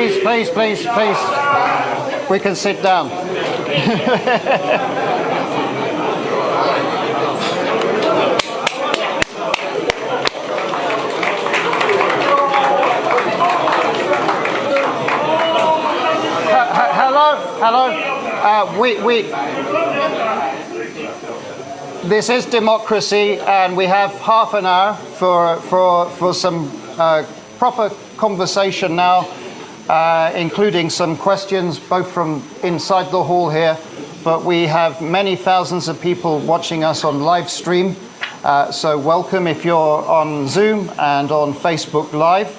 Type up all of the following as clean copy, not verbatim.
please. We can sit down. Hello. This is democracy, and we have half an hour for some proper conversation now, including some questions both from inside the hall here, but we have many thousands of people watching us on live stream. So welcome if you're on Zoom and on Facebook Live.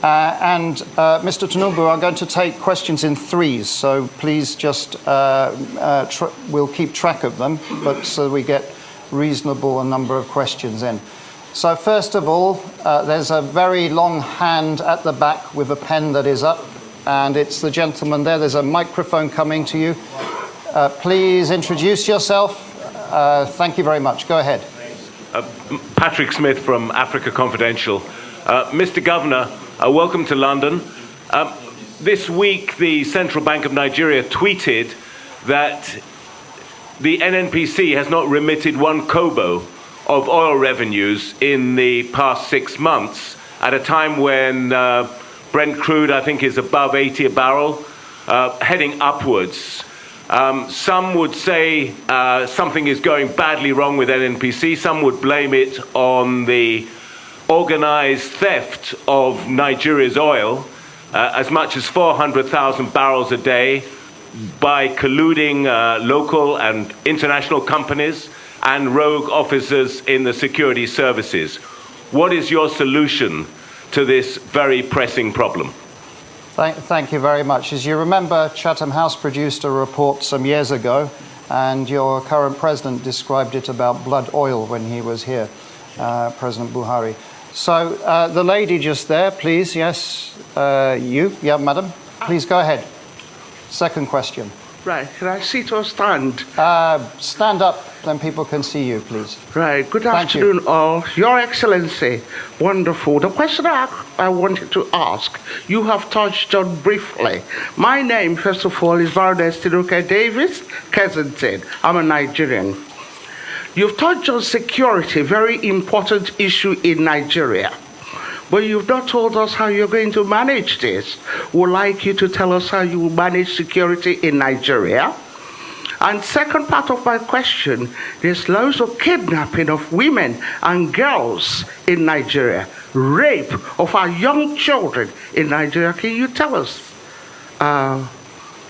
And Mr. Tunibu, I'm going to take questions in threes, so please just, we'll keep track of them, but so we get reasonable a number of questions in. So first of all, there's a very long hand at the back with a pen that is up, and it's the gentleman there. There's a microphone coming to you. Please introduce yourself. Thank you very much. Go ahead. Patrick Smith from Africa Confidential. Mr. Governor, welcome to London. This week, the Central Bank of Nigeria tweeted that the NNPC has not remitted one kobo of oil revenues in the past 6 months, at a time when Brent crude, I think, is above 80 a barrel, heading upwards. Some would say something is going badly wrong with NNPC. Some would blame it on the organized theft of Nigeria's oil, as much as 400,000 barrels a day, by colluding local and international companies and rogue officers in the security services. What is your solution to this very pressing problem? Thank you very much. As you remember, Chatham House produced a report some years ago, and your current president described it about blood oil when he was here, President Buhari. So the lady just there, please, yes, you, yeah, madam, please go ahead. Second question. Right, can I sit or stand? Stand up, then people can see you, please. Right, good afternoon all. Your Excellency, wonderful. The question I wanted to ask, you have touched on briefly. My name, first of all, is Baroness Tinubu Davis Kensington. I'm a Nigerian. You've touched on security, very important issue in Nigeria. But you've not told us how you're going to manage this. We'd like you to tell us how you will manage security in Nigeria. And second part of my question, there's loads of kidnapping of women and girls in Nigeria, rape of our young children in Nigeria. Can you tell us,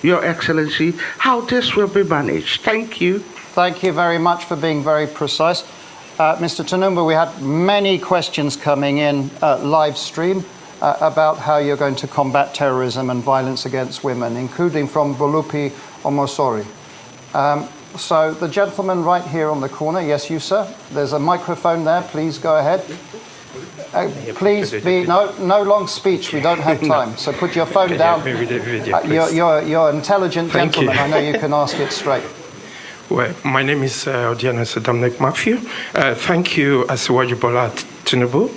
Your Excellency, how this will be managed? Thank you. Thank you very much for being very precise. Mr. Tunibu, we had many questions coming in live stream about how you're going to combat terrorism and violence against women, including from Bolupi Omosori. So the gentleman right here on the corner, yes, you, sir. There's a microphone there. Please go ahead. Please be no long speech. We don't have time. So put your phone down. You're an intelligent gentleman. I know you can ask it straight. Well, my name is Odiana Dominic Matthew. Thank you, Asiwaju Bola Tunibu,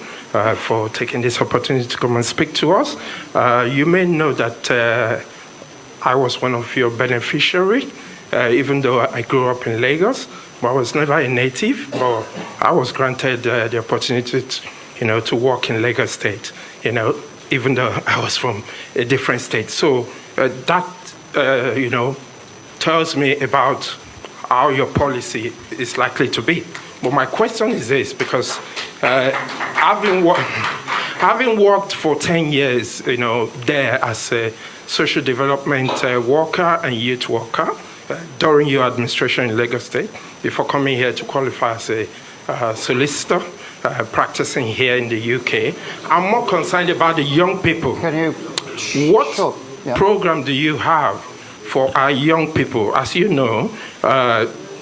for taking this opportunity to come and speak to us. You may know that I was one of your beneficiaries, even though I grew up in Lagos, but I was never a native. But I was granted the opportunity to work in Lagos State, even though I was from a different state. So that, tells me about how your policy is likely to be. But my question is this, because having worked for 10 years, there as a social development worker and youth worker during your administration in Lagos State, before coming here to qualify as a solicitor, practicing here in the UK, I'm more concerned about the young people. What program do you have for our young people? As you know,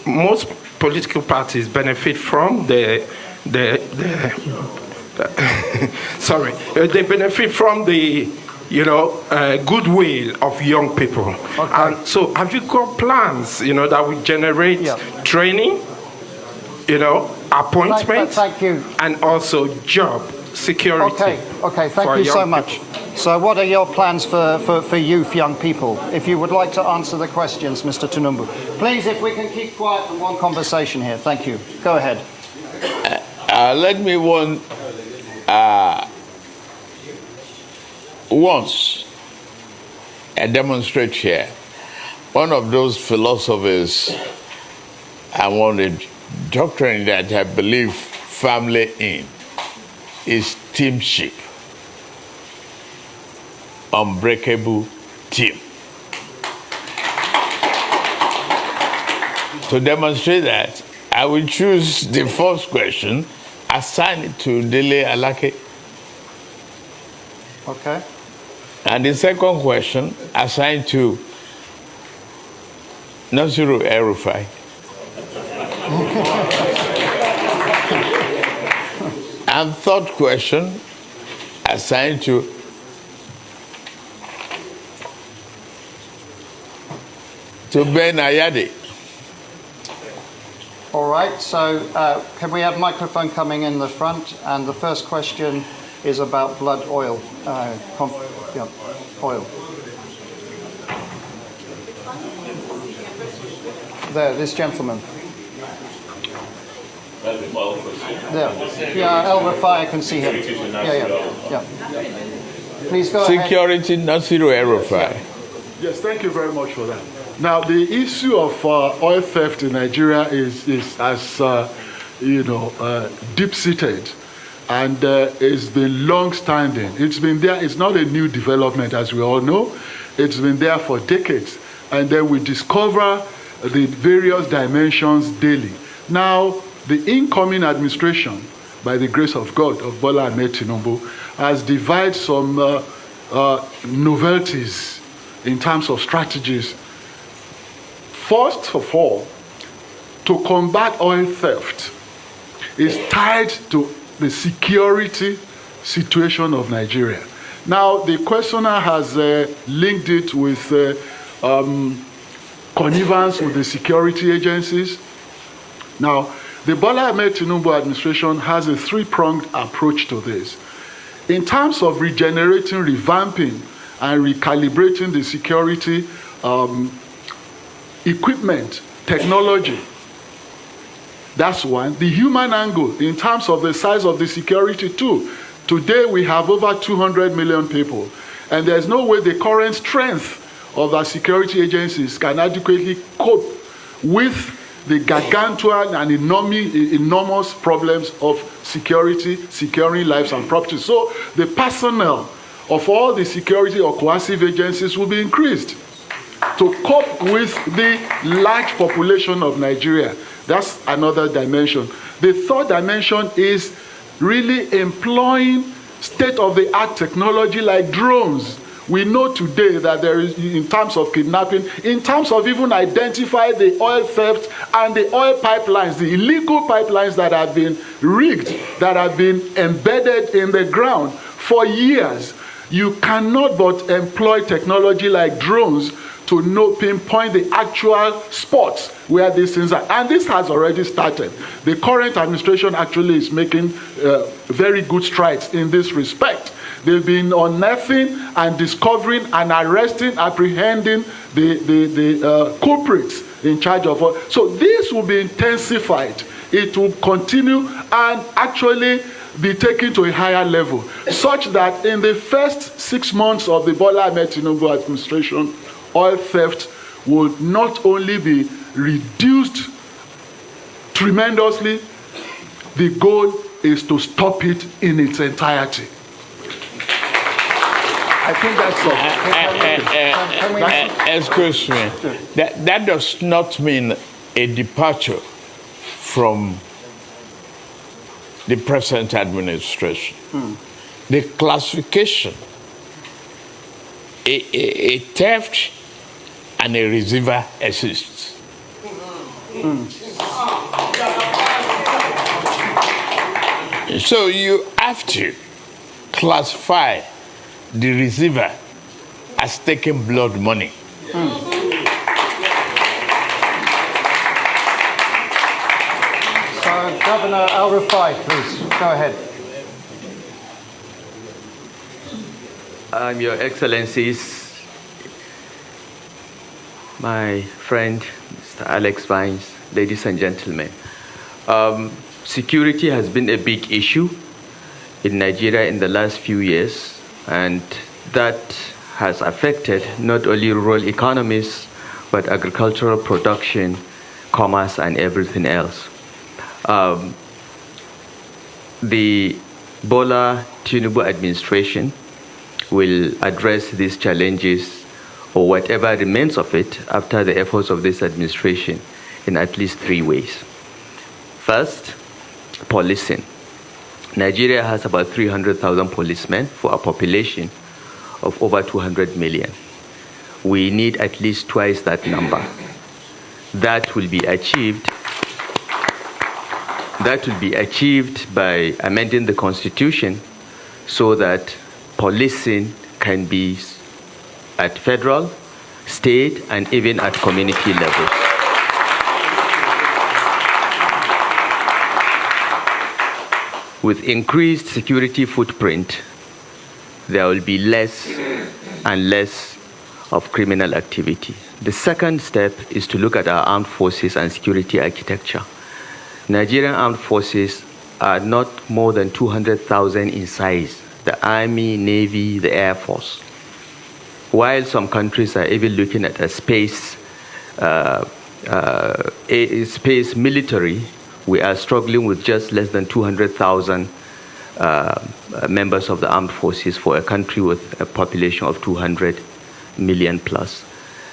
most political parties benefit from they benefit from the goodwill of young people. Okay. And so have you got plans, that will generate training, appointments, thank you. And also job security. Okay, thank you so much. So what are your plans for youth, young people? If you would like to answer the questions, Mr. Tunibu. Please, if we can keep quiet and one conversation here. Thank you. Go ahead. Let me once demonstrate here. One of those philosophers and one of the doctrine that I believe firmly in is teamship. Unbreakable team. To demonstrate that, I will choose the first question, assign it to Dele Alake. Okay. And the second question, assign to Nasiru Rufai. And third question, assigned to Ben Ayade. All right, so can we have microphone coming in the front? And the first question is about blood oil. Oil. There, this gentleman. There. Yeah, El Rufai, I can see him. Yeah. Please go ahead. Security, Nasiru Rufai. Yes, thank you very much for that. Now, the issue of oil theft in Nigeria is deep-seated, and it's been long-standing. It's been there. It's not a new development, as we all know. It's been there for decades, and then we discover the various dimensions daily. Now, the incoming administration, by the grace of God, of Bola Ahmed Tunibu, has devised some novelties in terms of strategies. First of all, to combat oil theft is tied to the security situation of Nigeria. Now, the questioner has linked it with connivance with the security agencies. Now, the Bola Ahmed Tinubu administration has a three-pronged approach to this. In terms of regenerating, revamping, and recalibrating the security equipment, technology, that's one. The human angle, in terms of the size of the security too. Today we have over 200 million people, and there's no way the current strength of our security agencies can adequately cope with the gargantuan and enormous problems of security, securing lives and property. So the personnel of all the security or coercive agencies will be increased to cope with the large population of Nigeria. That's another dimension. The third dimension is really employing state-of-the-art technology like drones. We know today that there is, in terms of kidnapping, in terms of even identify the oil theft and the oil pipelines, the illegal pipelines that have been rigged, that have been embedded in the ground for years. You cannot but employ technology like drones to pinpoint the actual spots where these things are. And this has already started. The current administration actually is making very good strides in this respect. They've been unearthing and discovering and arresting, apprehending the culprits in charge of all. So this will be intensified. It will continue and actually be taken to a higher level, such that in the first 6 months of the Bola Ahmed Tinubu administration, oil theft will not only be reduced tremendously, the goal is to stop it in its entirety. I think that's all. Excuse me. That does not mean a departure from the present administration. The classification, a theft and a receiver exists. So you have to classify the receiver as taking blood money. So, Governor Al Rufai, please, go ahead. Your Excellencies, my friend, Mr. Alex Vines, ladies and gentlemen. Security has been a big issue in Nigeria in the last few years, and that has affected not only rural economies, but agricultural production, commerce, and everything else. The Bola Tunibu administration will address these challenges, or whatever remains of it, after the efforts of this administration in at least 3 ways. First, policing. Nigeria has about 300,000 policemen for a population of over 200 million. We need at least twice that number. That will be achieved by amending the Constitution so that policing can be at federal, state, and even at community levels. With increased security footprint, there will be less and less of criminal activity. The second step is to look at our armed forces and security architecture. Nigerian armed forces are not more than 200,000 in size, the Army, Navy, the Air Force. While some countries are even looking at a space military, we are struggling with just less than 200,000 members of the armed forces for a country with a population of 200 million plus.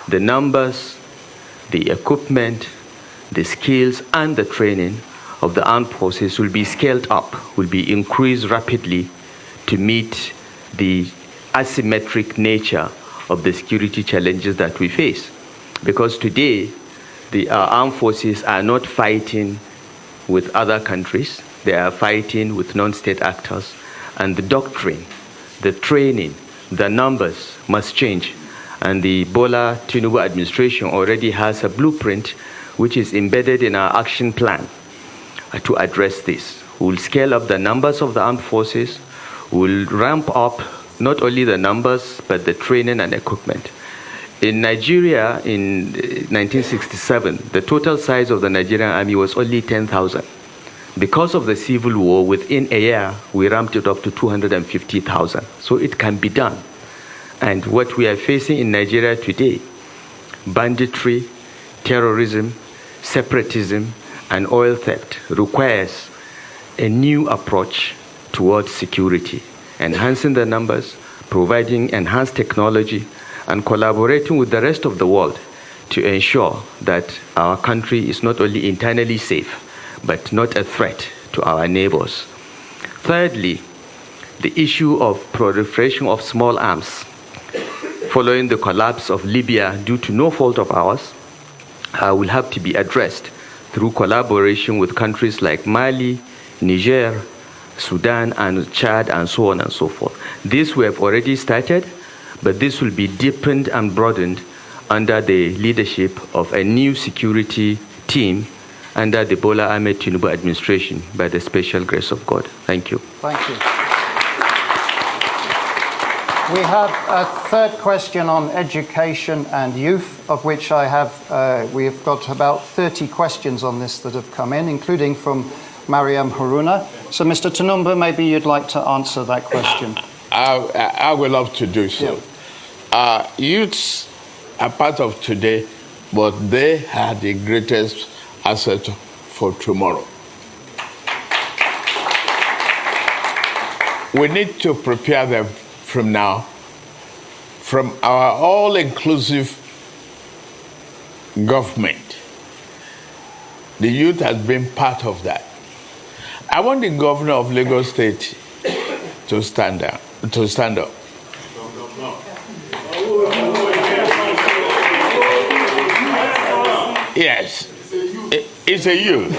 The numbers, the equipment, the skills, and the training of the armed forces will be scaled up, will be increased rapidly to meet the asymmetric nature of the security challenges that we face. Because today, our armed forces are not fighting with other countries, they are fighting with non-state actors, and the doctrine, the training, the numbers must change. And the Bola Tinubu administration already has a blueprint which is embedded in our action plan to address this. We'll scale up the numbers of the armed forces, we'll ramp up not only the numbers, but the training and equipment. In Nigeria, in 1967, the total size of the Nigerian army was only 10,000. Because of the civil war, within a year, we ramped it up to 250,000. So it can be done. And what we are facing in Nigeria today, banditry, terrorism, separatism, and oil theft, requires a new approach towards security, enhancing the numbers, providing enhanced technology, and collaborating with the rest of the world to ensure that our country is not only internally safe, but not a threat to our neighbors. Thirdly, the issue of proliferation of small arms. Following the collapse of Libya due to no fault of ours, will have to be addressed through collaboration with countries like Mali, Niger, Sudan, and Chad, and so on and so forth. This we have already started, but this will be deepened and broadened under the leadership of a new security team under the Bola Ahmed Tinubu administration by the special grace of God. Thank you. Thank you. We have a third question on education and youth, of which we've got about 30 questions on this that have come in, including from Mariam Haruna. So, Mr. Tunibu, maybe you'd like to answer that question. I would love to do so. Yeah. Youths are part of today, but they are the greatest asset for tomorrow. We need to prepare them from now, from our all-inclusive government. The youth has been part of that. I want the governor of Lagos State to stand up. Yes, it's a youth.